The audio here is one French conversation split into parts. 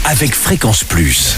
avec Fréquence Plus.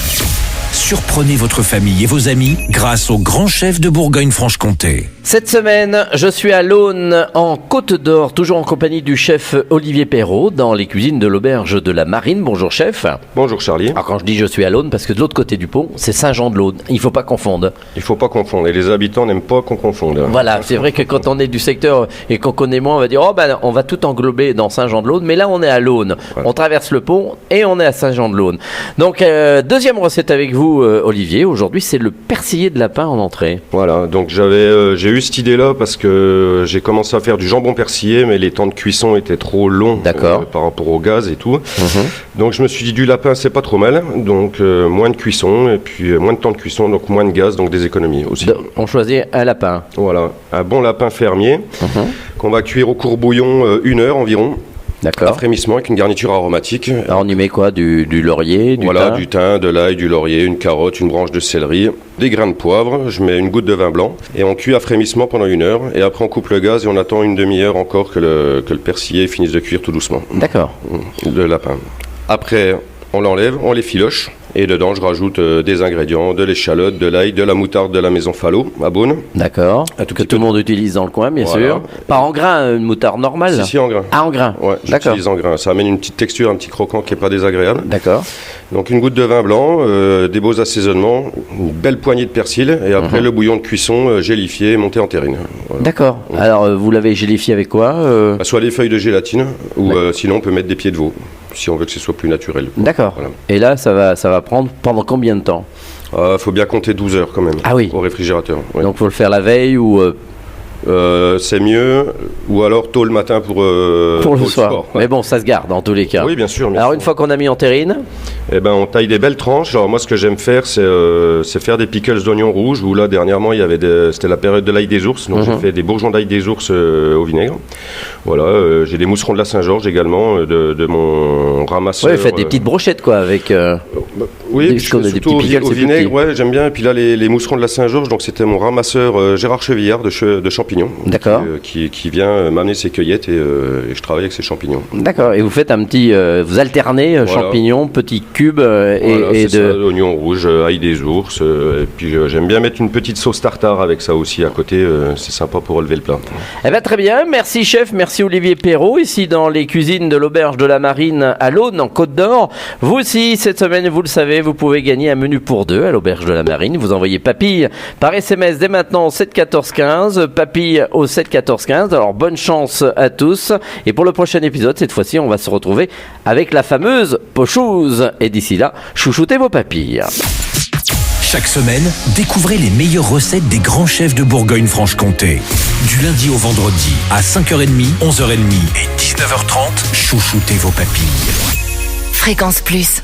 Surprenez votre famille et vos amis grâce au grand chef de Bourgogne-Franche-Comté. Cette semaine, je suis à l'Aune, en Côte d'Or, toujours en compagnie du chef Olivier Perrault, dans les cuisines de l'Auberge de la Marine. Bonjour chef. Bonjour Charlie. Alors quand je dis je suis à l'Aune, parce que de l'autre côté du pont, c'est Saint-Jean-de-l'Aune. Il ne faut pas confondre. Il ne faut pas confondre, et les habitants n'aiment pas qu'on confonde. Voilà, c'est vrai que quand on est du secteur et qu'on connaît moins, on va dire on va tout englober dans Saint-Jean-de-l'Aune, mais là on est à l'Aune. Voilà. On traverse le pont et on est à Saint-Jean-de-l'Aune. Donc deuxième recette avec vous Olivier, aujourd'hui c'est le persillé de lapin en entrée. Voilà, donc j'ai eu cette idée-là parce que j'ai commencé à faire du jambon persillé, mais les temps de cuisson étaient trop longs par rapport au gaz et tout. Donc je me suis dit du lapin c'est pas trop mal, donc moins de cuisson et puis moins de temps de cuisson, donc moins de gaz, donc des économies aussi. On choisit un lapin. Voilà, un bon lapin fermier qu'on va cuire au court-bouillon 1 heure environ. D'accord. À frémissement avec une garniture aromatique. Alors on y met quoi? Du laurier, du thym? Du thym, de l'ail, du laurier, une carotte, une branche de céleri, des grains de poivre, je mets une goutte de vin blanc et on cuit à frémissement pendant 1 heure et après on coupe le gaz et on attend une demi-heure encore que le persillé finisse de cuire tout doucement. D'accord. Le lapin. Après on l'enlève, on les filoche. Et dedans, je rajoute des ingrédients, de l'échalote, de l'ail, de la moutarde de la maison Fallot, à Beaune. D'accord. Que tout le monde utilise dans le coin, bien sûr. Pas en grain, une moutarde normale? Si, en grain. Ah, en grain. Ouais, j'utilise en grain. Ça amène une petite texture, un petit croquant qui n'est pas désagréable. D'accord. Donc une goutte de vin blanc, des beaux assaisonnements, une belle poignée de persil, et après le bouillon de cuisson gélifié, monté en terrine. Voilà. D'accord. Alors, vous l'avez gélifié avec quoi Soit des feuilles de gélatine, ou sinon on peut mettre des pieds de veau, si on veut que ce soit plus naturel. D'accord. Voilà. Et là, ça va prendre pendant combien de temps? Faut bien compter 12 heures quand même. Ah oui. Au réfrigérateur. Ouais. Donc, il faut le faire la veille ou... c'est mieux, ou alors tôt le matin pour le soir. sport. Mais bon, ça se garde dans tous les cas. Oui, bien sûr. Alors, une fois qu'on a mis en terrine, on taille des belles tranches. Alors moi, ce que j'aime faire, c'est faire des pickles d'oignons rouges. Où là, dernièrement, c'était la période de l'ail des ours, donc j'ai fait des bourgeons d'ail des ours au vinaigre. Voilà, j'ai des mousserons de la Saint-Georges également de mon ramasseur. Oui, faites des petites brochettes quoi avec. Oui, surtout au vinaigre. Ouais, j'aime bien. Et puis là, les mousserons de la Saint-Georges, donc c'était mon ramasseur Gérard Chevillard de champignons. D'accord. Qui vient m'amener ses cueillettes et je travaille avec ses champignons. D'accord. Et vous faites un petit, vous alternez champignons, petits cubes et ça, oignons rouges, ail des ours. Et puis j'aime bien mettre une petite sauce tartare avec ça aussi à côté. C'est sympa pour relever le plat. Eh bien très bien. Merci chef. Merci Olivier Perrault ici dans les cuisines de l'Auberge de la Marine à l'Aune en Côte d'Or. Vous aussi cette semaine, vous le savez, vous pouvez gagner un menu pour 2 à l'Auberge de la Marine. Vous envoyez papille par SMS dès maintenant au 7 14 15. Papille au 7 14 15. Alors bonne chance à tous. Et pour le prochain épisode, cette fois-ci, on va se retrouver avec la fameuse pochouse. Et d'ici là, chouchoutez vos papilles. Chaque semaine, découvrez les meilleures recettes des grands chefs de Bourgogne-Franche-Comté. Du lundi au vendredi, à 5h30, 11h30 et 19h30, chouchoutez vos papilles. Fréquence Plus.